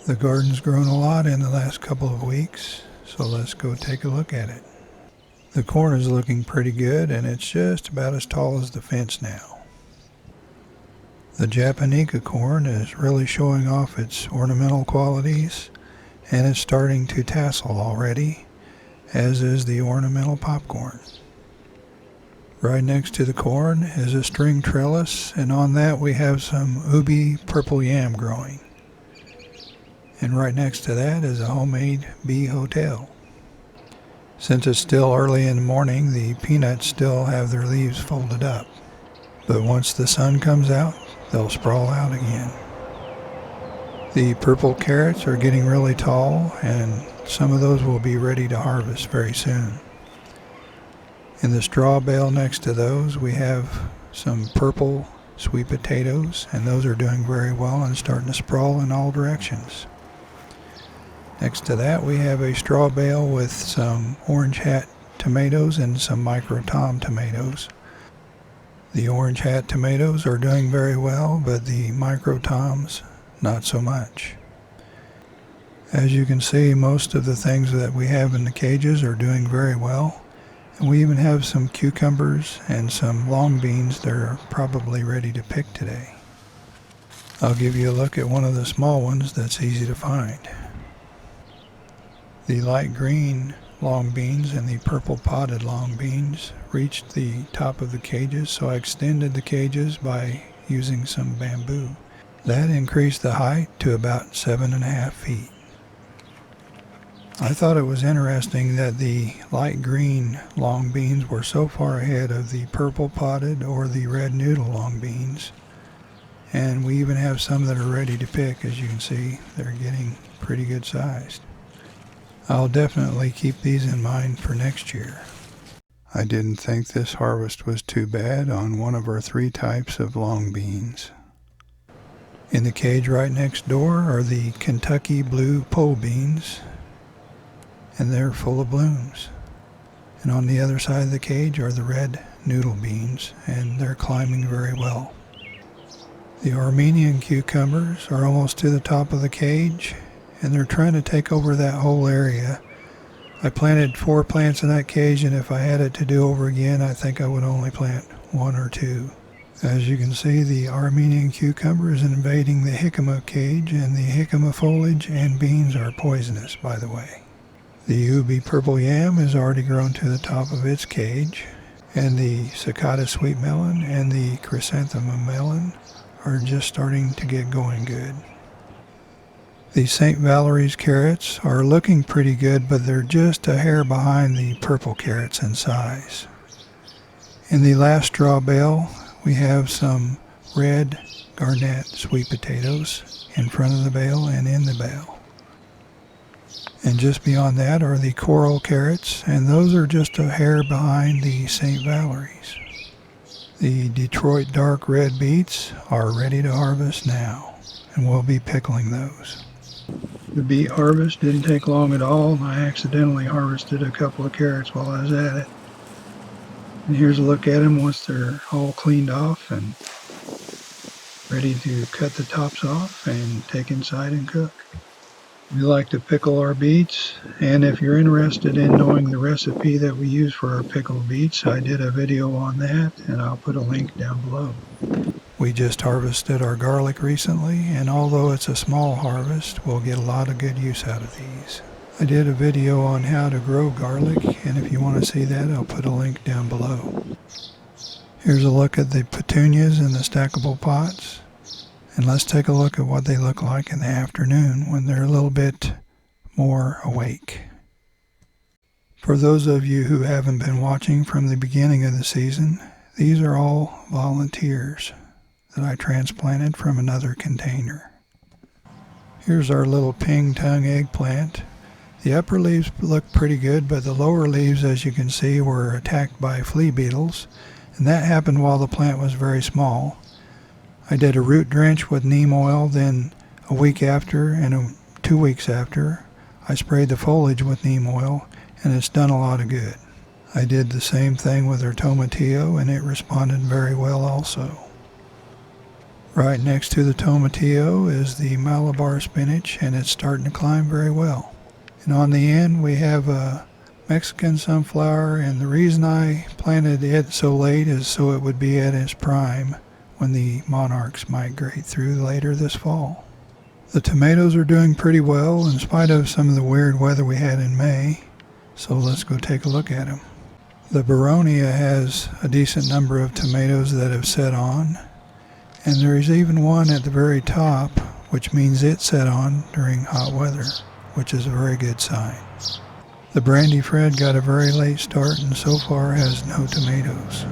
The garden's grown a lot in the last couple of weeks, so let's go take a look at it. The corn is looking pretty good, and it's just about as tall as the fence now. The Japonica corn is really showing off its ornamental qualities, and it's starting to tassel already, as is the ornamental popcorn. Right next to the corn is a string trellis, and on that we have some ubi purple yam growing. And right next to that is a homemade bee hotel. Since it's still early in the morning, the peanuts still have their leaves folded up. But once the sun comes out, they'll sprawl out again. The purple carrots are getting really tall, and some of those will be ready to harvest very soon. In the straw bale next to those, we have some purple sweet potatoes, and those are doing very well and starting to sprawl in all directions. Next to that, we have a straw bale with some orange hat tomatoes and some micro tom tomatoes. The orange hat tomatoes are doing very well, but the micro toms, not so much. As you can see, most of the things that we have in the cages are doing very well. And we even have some cucumbers and some long beans that are probably ready to pick today. I'll give you a look at one of the small ones that's easy to find. The light green long beans and the purple potted long beans reached the top of the cages, so I extended the cages by using some bamboo. That increased the height to about 7.5 feet. I thought it was interesting that the light green long beans were so far ahead of the purple potted or the red noodle long beans. And we even have some that are ready to pick. As you can see, they're getting pretty good sized. I'll definitely keep these in mind for next year. I didn't think this harvest was too bad on one of our 3 types of long beans. In the cage right next door are the Kentucky blue pole beans, and they're full of blooms. And on the other side of the cage are the red noodle beans, and they're climbing very well. The Armenian cucumbers are almost to the top of the cage, and they're trying to take over that whole area. I planted 4 plants in that cage, and if I had it to do over again, I think I would only plant 1 or 2. As you can see, the Armenian cucumber is invading the jicama cage, and the jicama foliage and beans are poisonous, by the way. The ubi purple yam is already grown to the top of its cage, and the cicada sweet melon and the chrysanthemum melon are just starting to get going good. The St. Valerie's carrots are looking pretty good, but they're just a hair behind the purple carrots in size. In the last straw bale, we have some red garnet sweet potatoes in front of the bale and in the bale. And just beyond that are the coral carrots, and those are just a hair behind the St. Valerie's. The Detroit dark red beets are ready to harvest now, and we'll be pickling those. The beet harvest didn't take long at all. I accidentally harvested a couple of carrots while I was at it. And here's a look at them once they're all cleaned off and ready to cut the tops off and take inside and cook. We like to pickle our beets, and if you're interested in knowing the recipe that we use for our pickled beets, I did a video on that, and I'll put a link down below. We just harvested our garlic recently, and although it's a small harvest, we'll get a lot of good use out of these. I did a video on how to grow garlic, and if you want to see that, I'll put a link down below. Here's a look at the petunias in the stackable pots. And let's take a look at what they look like in the afternoon when they're a little bit more awake. For those of you who haven't been watching from the beginning of the season, these are all volunteers that I transplanted from another container. Here's our little ping tongue eggplant. The upper leaves look pretty good, but the lower leaves, as you can see, were attacked by flea beetles, and that happened while the plant was very small. I did a root drench with neem oil, then a week after and 2 weeks after, I sprayed the foliage with neem oil, and it's done a lot of good. I did the same thing with our tomatillo, and it responded very well also. Right next to the tomatillo is the Malabar spinach, and it's starting to climb very well. And on the end we have a Mexican sunflower, and the reason I planted it so late is so it would be at its prime when the monarchs migrate through later this fall. The tomatoes are doing pretty well in spite of some of the weird weather we had in May, so let's go take a look at them. The Baronia has a decent number of tomatoes that have set on, and there's even one at the very top, which means it set on during hot weather, which is a very good sign. The Brandy Fred got a very late start and so far has no tomatoes.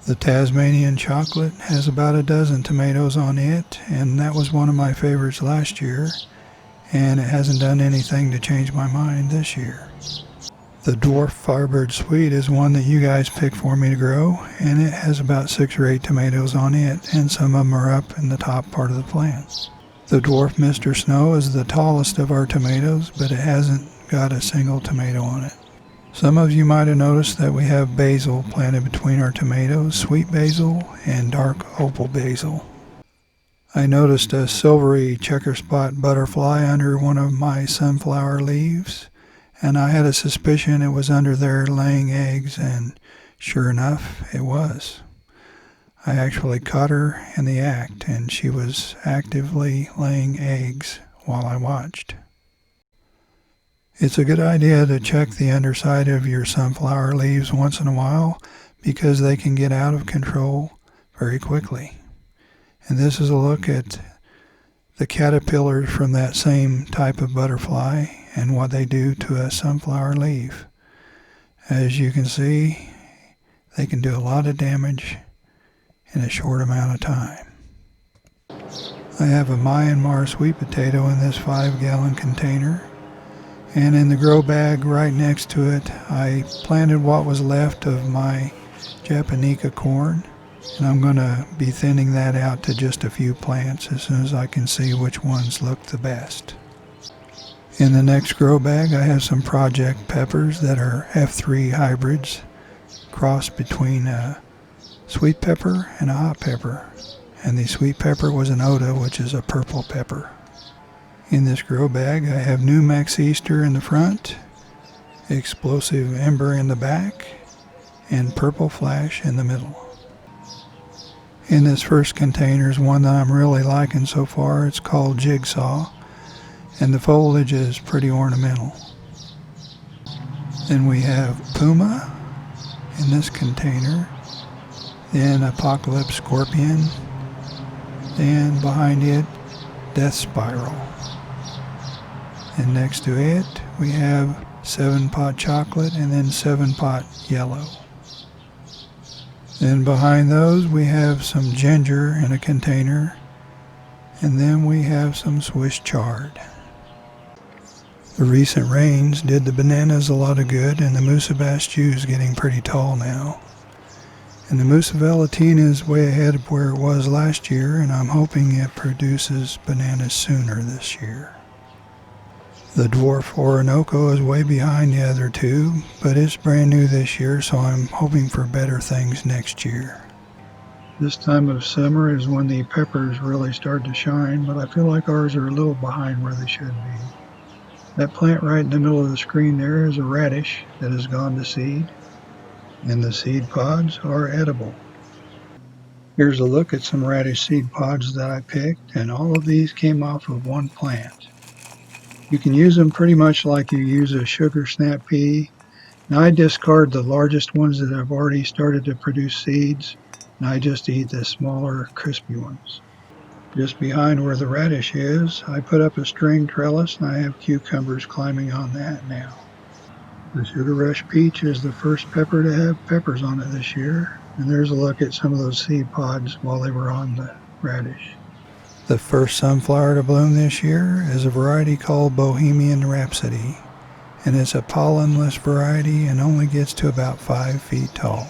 The Tasmanian Chocolate has about a dozen tomatoes on it, and that was one of my favorites last year, and it hasn't done anything to change my mind this year. The Dwarf Firebird Sweet is one that you guys picked for me to grow, and it has about 6 or 8 tomatoes on it, and some of them are up in the top part of the plant. The Dwarf Mr. Snow is the tallest of our tomatoes, but it hasn't got a single tomato on it. Some of you might have noticed that we have basil planted between our tomatoes, sweet basil and dark opal basil. I noticed a silvery checker spot butterfly under one of my sunflower leaves, and I had a suspicion it was under there laying eggs, and sure enough, it was. I actually caught her in the act, and she was actively laying eggs while I watched. It's a good idea to check the underside of your sunflower leaves once in a while because they can get out of control very quickly. And this is a look at the caterpillars from that same type of butterfly and what they do to a sunflower leaf. As you can see, they can do a lot of damage in a short amount of time. I have a Myanmar sweet potato in this 5-gallon container, and in the grow bag right next to it I planted what was left of my Japonica corn, and I'm going to be thinning that out to just a few plants as soon as I can see which ones look the best. In the next grow bag I have some project peppers that are F3 hybrids, crossed between a sweet pepper and a hot pepper, and the sweet pepper was an Oda, which is a purple pepper. In this grow bag I have New Mex Easter in the front, Explosive Ember in the back, and Purple Flash in the middle. In this first container is one that I'm really liking so far. It's called Jigsaw, and the foliage is pretty ornamental. Then we have Puma in this container, then Apocalypse Scorpion, then behind it Death Spiral. And next to it we have 7-pot Chocolate and then 7-pot Yellow. Then behind those we have some Ginger in a container, and then we have some Swiss Chard. The recent rains did the bananas a lot of good, and the Musabastu is getting pretty tall now. And the Musa Velutina is way ahead of where it was last year, and I'm hoping it produces bananas sooner this year. The Dwarf Orinoco is way behind the other two, but it's brand new this year, so I'm hoping for better things next year. This time of summer is when the peppers really start to shine, but I feel like ours are a little behind where they should be. That plant right in the middle of the screen there is a radish that has gone to seed, and the seed pods are edible. Here's a look at some radish seed pods that I picked, and all of these came off of one plant. You can use them pretty much like you use a sugar snap pea. Now I discard the largest ones that have already started to produce seeds, and I just eat the smaller, crispy ones. Just behind where the radish is, I put up a string trellis, and I have cucumbers climbing on that now. The Sugar Rush Peach is the first pepper to have peppers on it this year, and there's a look at some of those seed pods while they were on the radish. The first sunflower to bloom this year is a variety called Bohemian Rhapsody, and it's a pollenless variety and only gets to about 5 feet tall.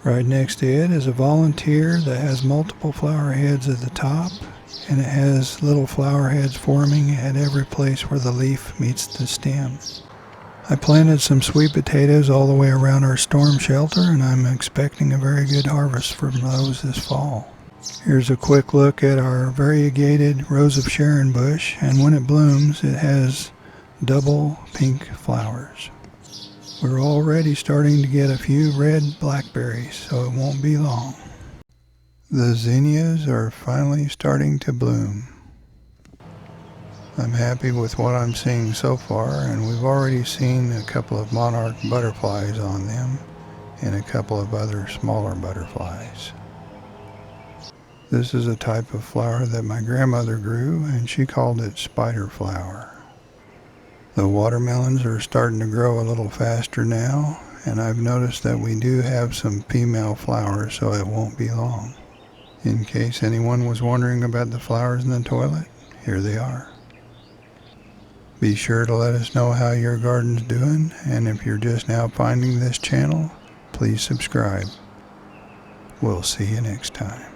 Right next to it is a Volunteer that has multiple flower heads at the top, and it has little flower heads forming at every place where the leaf meets the stem. I planted some sweet potatoes all the way around our storm shelter, and I'm expecting a very good harvest from those this fall. Here's a quick look at our variegated Rose of Sharon bush, and when it blooms it has double pink flowers. We're already starting to get a few red blackberries, so it won't be long. The zinnias are finally starting to bloom. I'm happy with what I'm seeing so far, and we've already seen a couple of monarch butterflies on them and a couple of other smaller butterflies. This is a type of flower that my grandmother grew, and she called it spider flower. The watermelons are starting to grow a little faster now, and I've noticed that we do have some female flowers, so it won't be long. In case anyone was wondering about the flowers in the toilet, here they are. Be sure to let us know how your garden's doing, and if you're just now finding this channel, please subscribe. We'll see you next time.